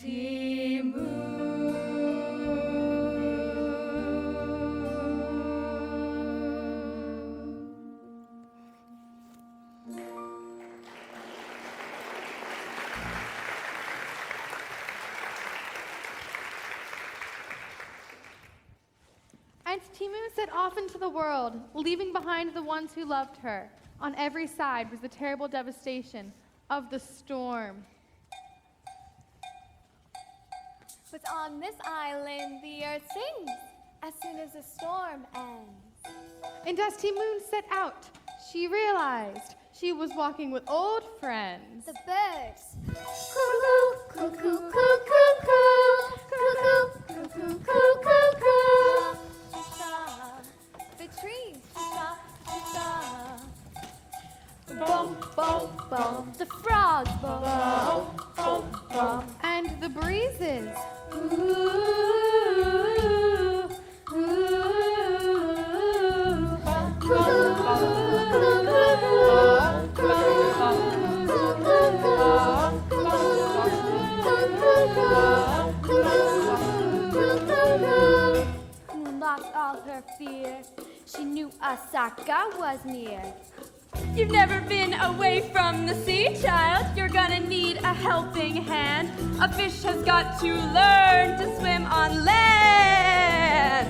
And Timu set off into the world, leaving behind the ones who loved her. On every side was the terrible devastation of the storm. But on this island, the earth sings as soon as the storm ends. And as Timu set out, she realized she was walking with old friends. The birds. Cuckoo, cuckoo, cuckoo, cuckoo, cuckoo, cuckoo, cuckoo, cuckoo. The trees. Bum, bum, bum. The frogs. Bum, bum, bum, bum. And the breezes. Ooh, ooh. Moon lost all her fear. She knew Osaka was near. You've never been away from the sea, child. You're gonna need a helping hand. A fish has got to learn to swim on land.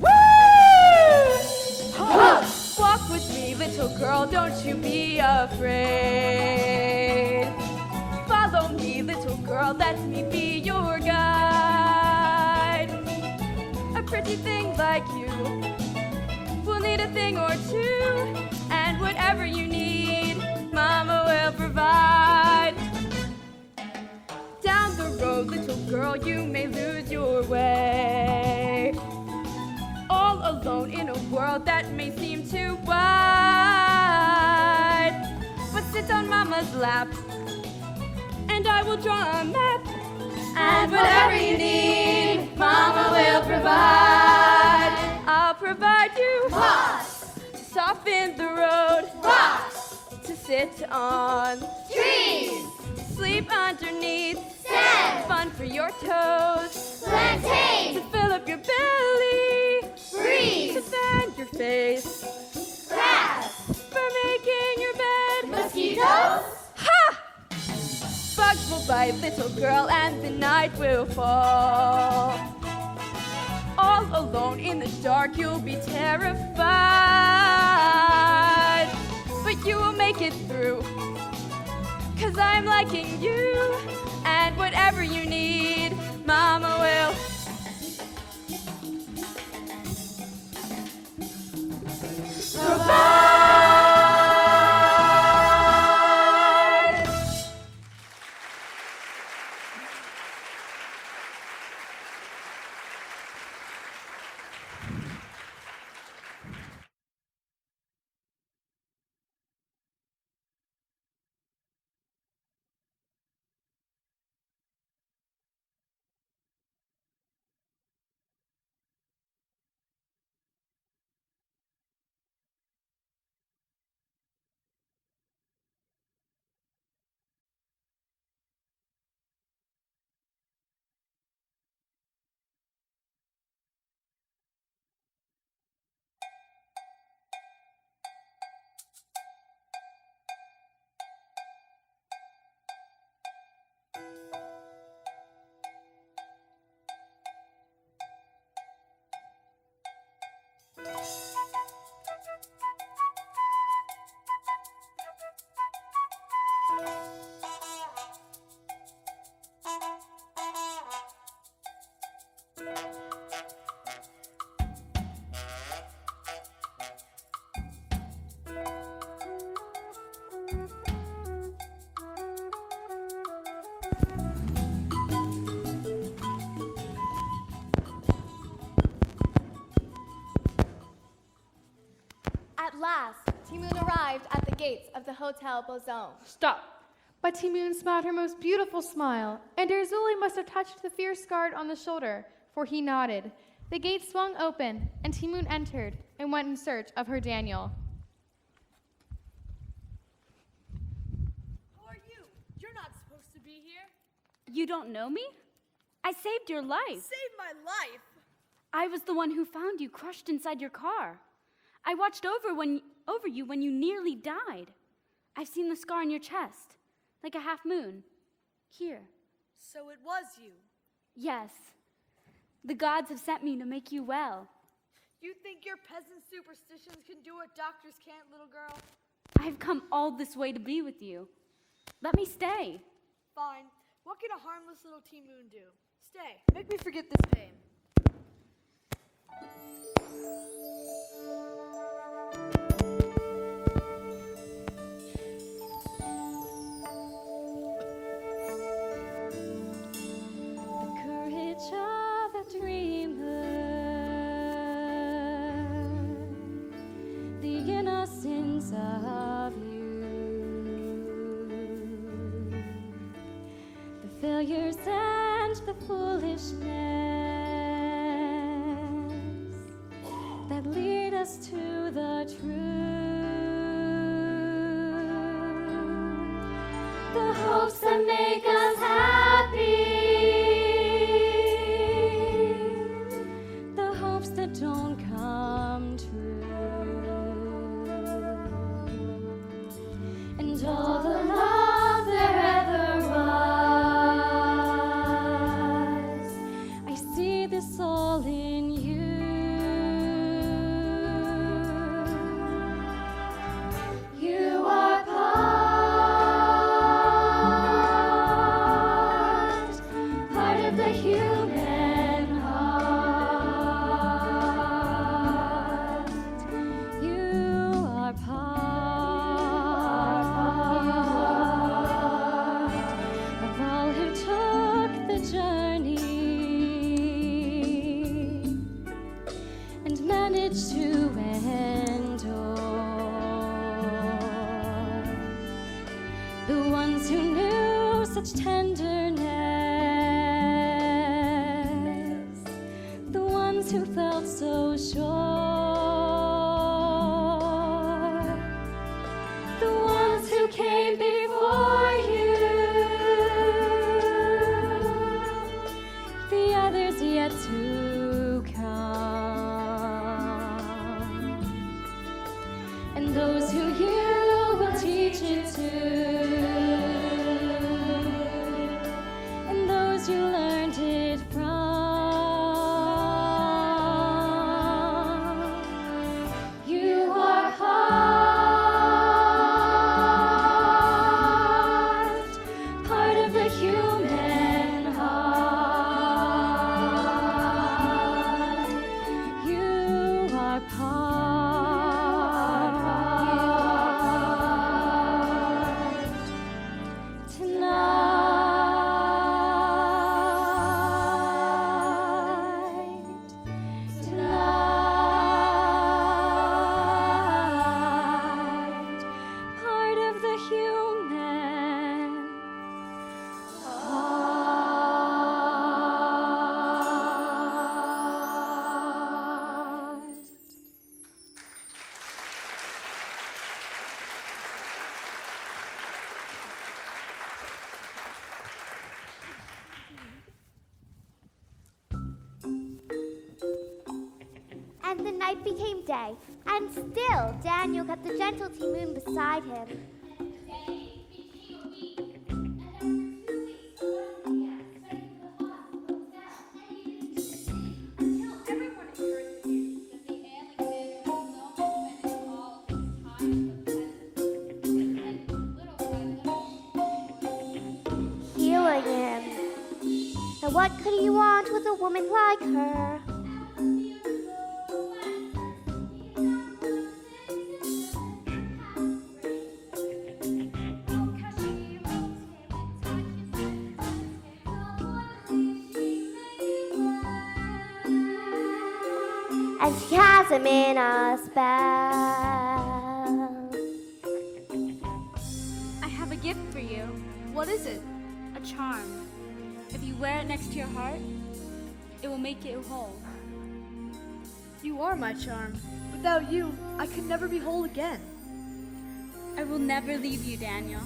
Woo! Huh! Walk with me, little girl, don't you be afraid. Follow me, little girl, let me be your guide. A pretty thing like you will need a thing or two. And whatever you need, Mama will provide. Down the road, little girl, you may lose your way. All alone in a world that may seem too wide. But sit on Mama's lap, and I will draw a map. And whatever you need, Mama will provide. I'll provide you moss to soften the road, rocks to sit on, Trees. sleep underneath, Sand. fun for your toes, Plantain. to fill up your belly, Breeze. to fan your face, Grass. for making your bed. Mosquitoes. Ha! Bugs will bite, little girl, and the night will fall. All alone in the dark, you'll be terrified. But you will make it through, 'cause I'm liking you. And whatever you need, Mama will provide. At last, Timoon arrived at the gates of the Hotel Bozone. Stop. But Timun smiled her most beautiful smile, and Erzuli must have touched the fierce guard on the shoulder, for he nodded. The gate swung open, and Timun entered and went in search of her Daniel. Who are you? You're not supposed to be here. You don't know me? I saved your life. Saved my life? I was the one who found you crushed inside your car. I watched over you when you nearly died. I've seen the scar on your chest, like a half moon. Here. So it was you. Yes. The gods have sent me to make you well. You think your peasant superstitions can do what doctors can't, little girl? I've come all this way to be with you. Let me stay. Fine. What can a harmless little Moon do? Stay. Make me forget this pain. The courage of a dreamer, the innocence of you, the failures and the foolishness that lead us to the truth, the hopes that make us happy, the hopes that don't come true, and all the love there ever was. I see this all in you. You are part of the human heart. You are part of all who took the journey and managed to endure. The ones who knew such tenderness, the ones who felt so sure, the ones who came before you, the others yet to come, and those who you will teach it to, and those you learned it from. You are part of the human heart. You are part tonight, part of the human heart. And the night became day, and still Daniel kept the gentle Moon beside him. Healing him. And what could he want with a woman like her? And she has him in a spell. I have a gift for you. What is it? A charm. If you wear it next to your heart, it will make you whole. You are my charm. Without you, I could never be whole again. I will never leave you, Daniel.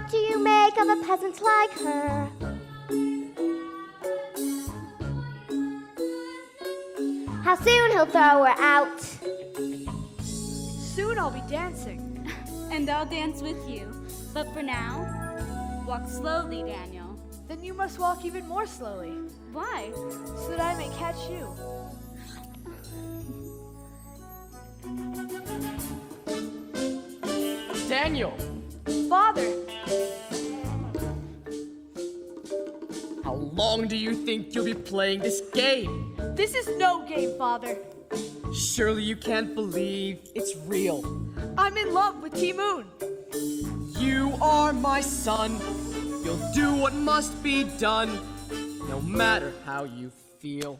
What do you make of a peasant like her? How soon he'll throw her out. Soon I'll be dancing. And I'll dance with you. But for now, walk slowly, Daniel. Then you must walk even more slowly, Why? so that I may catch you. Daniel, Father, how long do you think you'll be playing this game? this is no game, Father. Surely you can't believe it's real. I'm in love with T-Moon. You are my son. You'll do what must be done, no matter how you feel.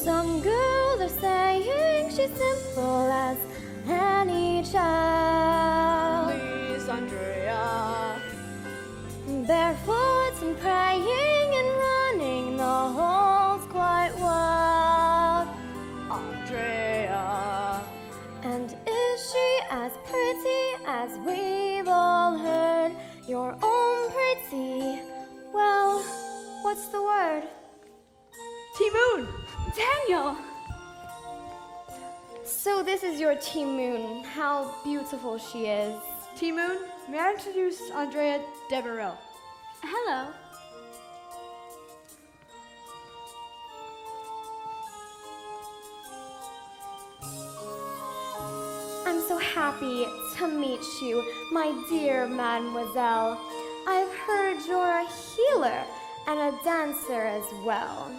Some girls are saying she's simple as any child. Please, Andrea. Barefoot and praying and running the halls quite wild. Andrea. And is she as pretty as we've all heard? Your own pretty. Well, what's the word? T-Moon. Daniel! So this is your T-Moon. How beautiful she is. T-Moon, may I introduce Andrea Devereux? Hello. I'm so happy to meet you, my dear mademoiselle. I've heard you're a healer and a dancer as well.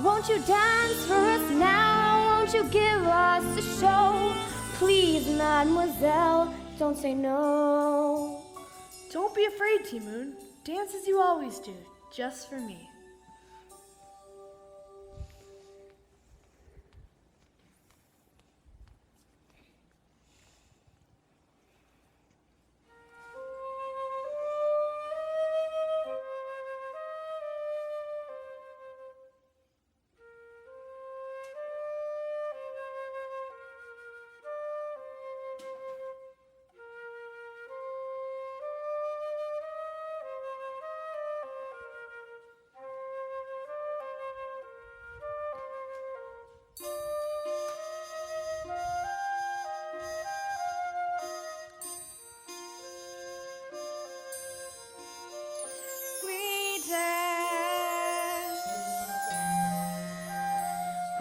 Won't you dance for us now? Won't you give us a show? Please, mademoiselle, don't say no. Don't be afraid, T-Moon. Dance as you always do, just for me.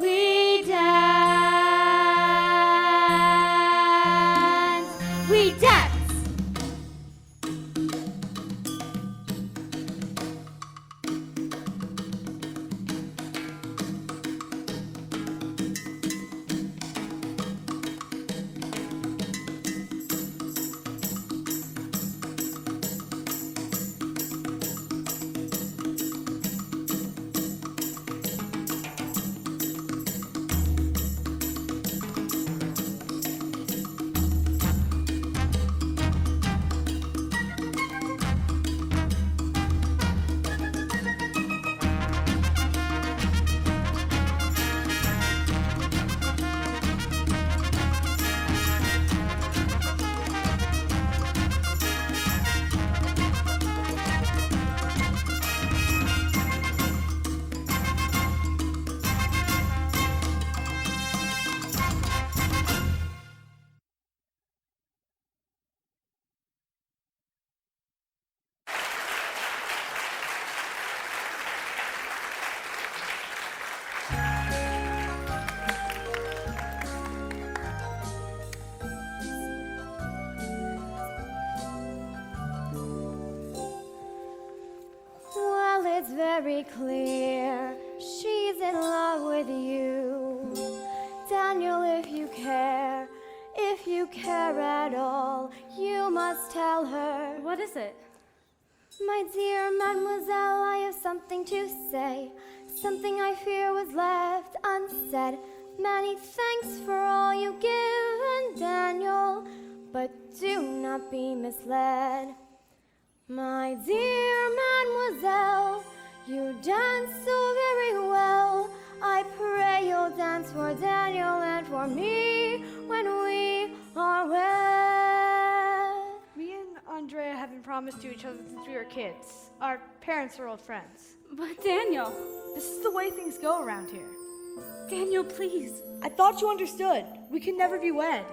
We dance. We dance. clear. She's in love with you. Daniel, if you care at all, you must tell her. What is it? My dear mademoiselle, I have something to say, something I fear was left unsaid. Many thanks for all you give, and Daniel, but do not be misled. My dear mademoiselle, you dance so very well. I pray you'll dance for Daniel and for me when we are wed. Me and Andrea have been promised to each other since we were kids. Our parents are old friends. But Daniel, This is the way things go around here. Daniel, please. I thought you understood. We can never be wed.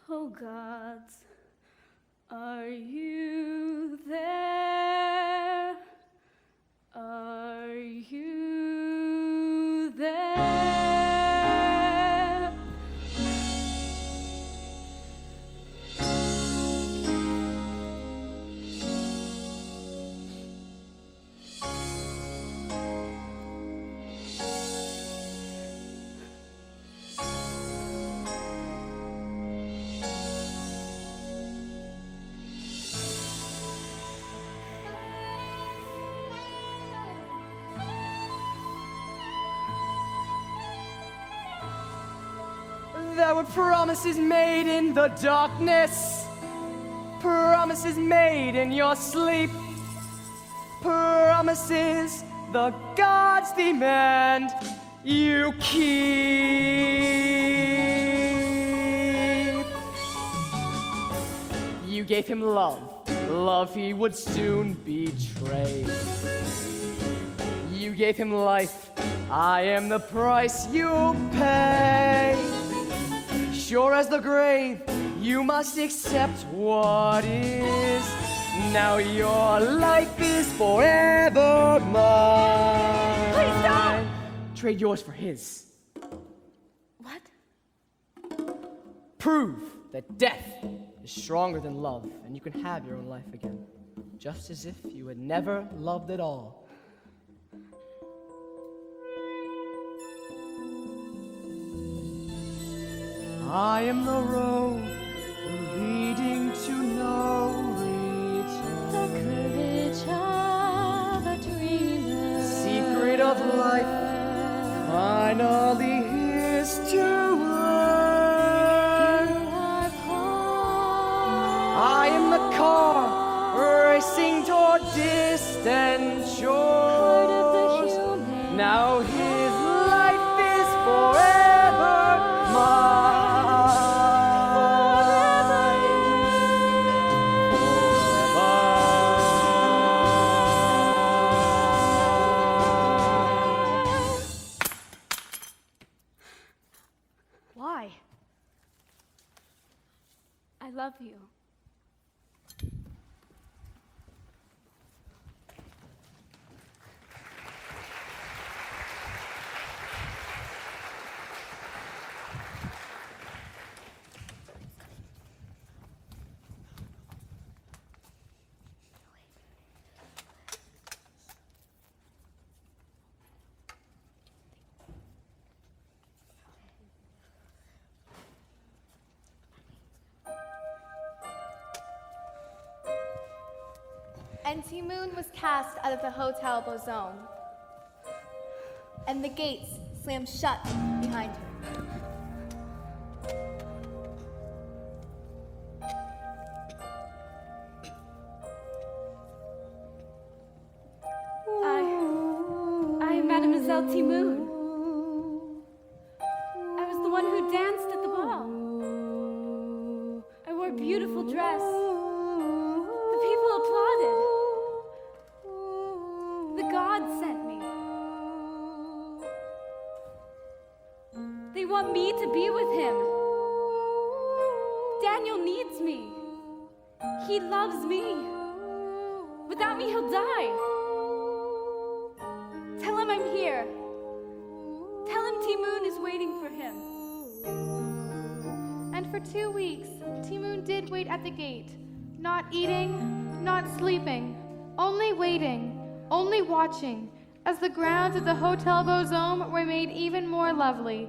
Oh gods, are you there? Are you there? There were promises made in the darkness, promises made in your sleep, promises the gods demand you keep. You gave him love, love he would soon betray. You gave him life, I am the price you pay. Sure as the grave, you must accept what is. Now your life is forever mine. Please stop! Trade yours for his. What? Prove that death is stronger than love, and you can have your own life again, just as if you had never loved at all. I am the road leading to no return. The courage of a dreamer. Secret of life finally is to learn. I am the car racing toward distant shores. Now his life is forever mine. Why? I love you. And Timoon was cast out of the Hotel Bozone, and the gates slammed shut behind her. I am Mademoiselle Timoon. I was the one who danced at the ball. I wore a beautiful dress. The people applauded. The gods sent me. They want me to be with him. Daniel needs me. He loves me. Without me, he'll die. Tell him I'm here. Tell him Timoon is waiting for him. for 2 weeks, Timoon did wait at the gate, not eating, not sleeping, only waiting, only watching, as the grounds of the Hotel Beauxhomme were made even more lovely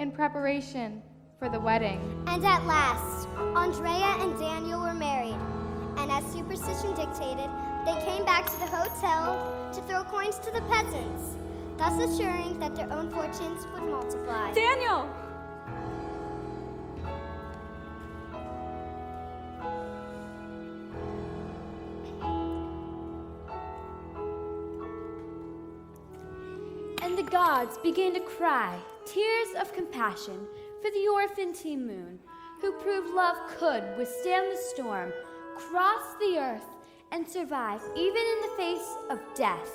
in preparation for the wedding. And at last, Andrea and Daniel were married. And as superstition dictated, they came back to the hotel to throw coins to the peasants, thus assuring that their own fortunes would multiply. Daniel! And the gods began to cry tears of compassion for the orphan Timoon, who proved love could withstand the storm, cross the earth, and survive even in the face of death.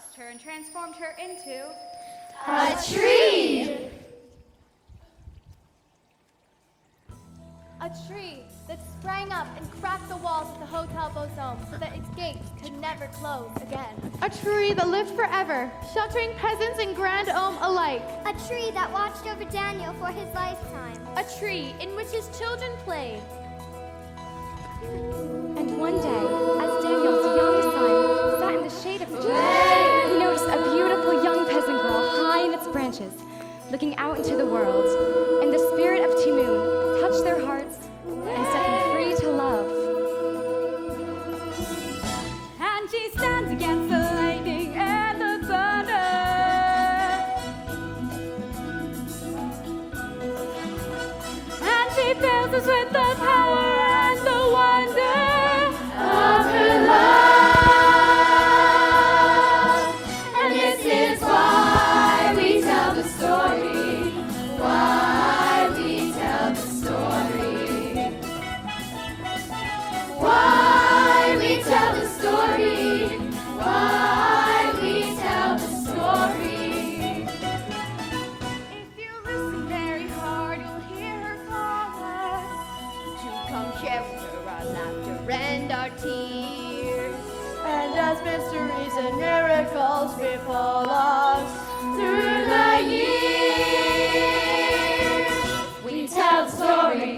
blessed her and transformed her into a tree! A tree that sprang up and cracked the walls of the Hotel Beauxhomme so that its gates could never close again. a tree that lived forever, sheltering peasants and grand homme alike. A tree that watched over Daniel for his lifetime. A tree in which his children played. And one day, as Daniel's young son sat in the shade of the tree, he noticed a beautiful young peasant girl high in its branches, looking out into the world. And the spirit of Timoon touched their hearts and set them free to love. And she stands against the lightning and the thunder. And she fills us with the power and the wonder of her love. And this is why we tell the story. Why we tell the story. Why we tell the story. Why we tell the story. If you listen very hard, you'll hear her call us to come share with her our laughter and our tears. And as mysteries and miracles befall us Through the years, we tell the story.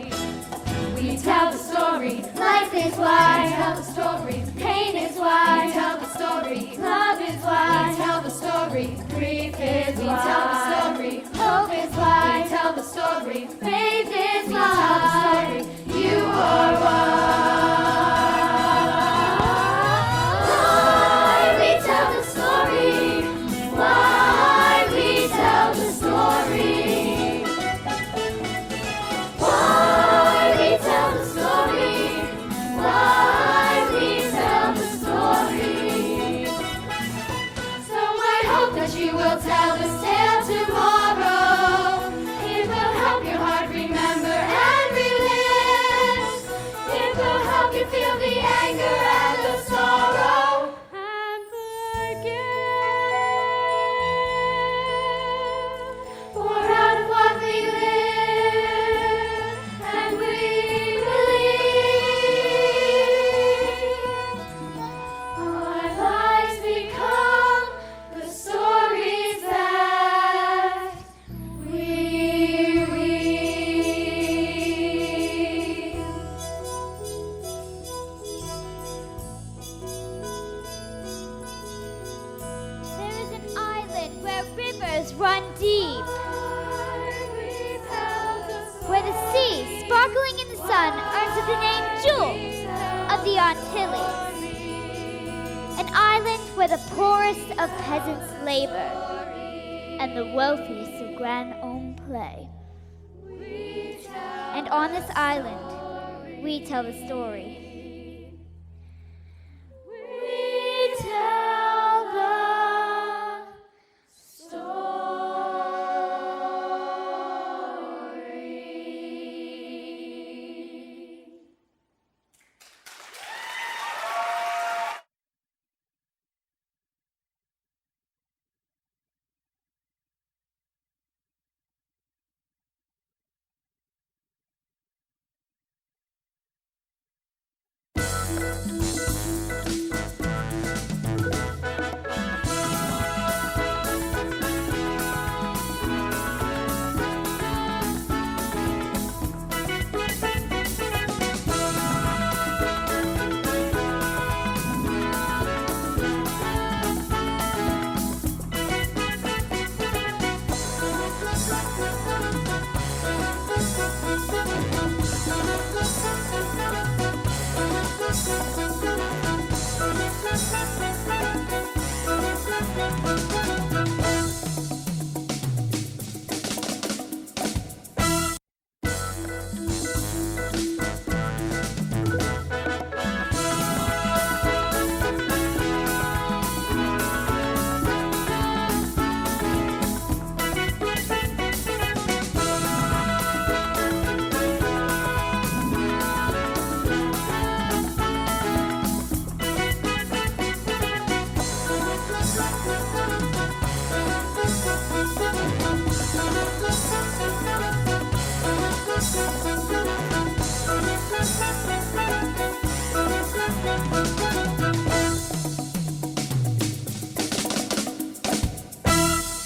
We tell the story. Life is why we tell the story. Pain is why we tell the story. Love is why we tell the story. Grief is why we tell the story. Hope is why we tell the story. Faith is why we tell the story. You are why we tell the story. Why we tell the story. Why we tell the story. Why we tell the story. So I hope that you will tell this tale tomorrow. It will help your heart remember and relive. It will help you feel the anger and the sorrow and forgive. For out of what we live and we believe, our lives become the stories that waters run deep, where the sea, sparkling in the sun, earns it the name Jules of the Antilles. An island where the poorest of peasants labor and the wealthiest of grand homme play. And on this island, we tell the story. We tell the story.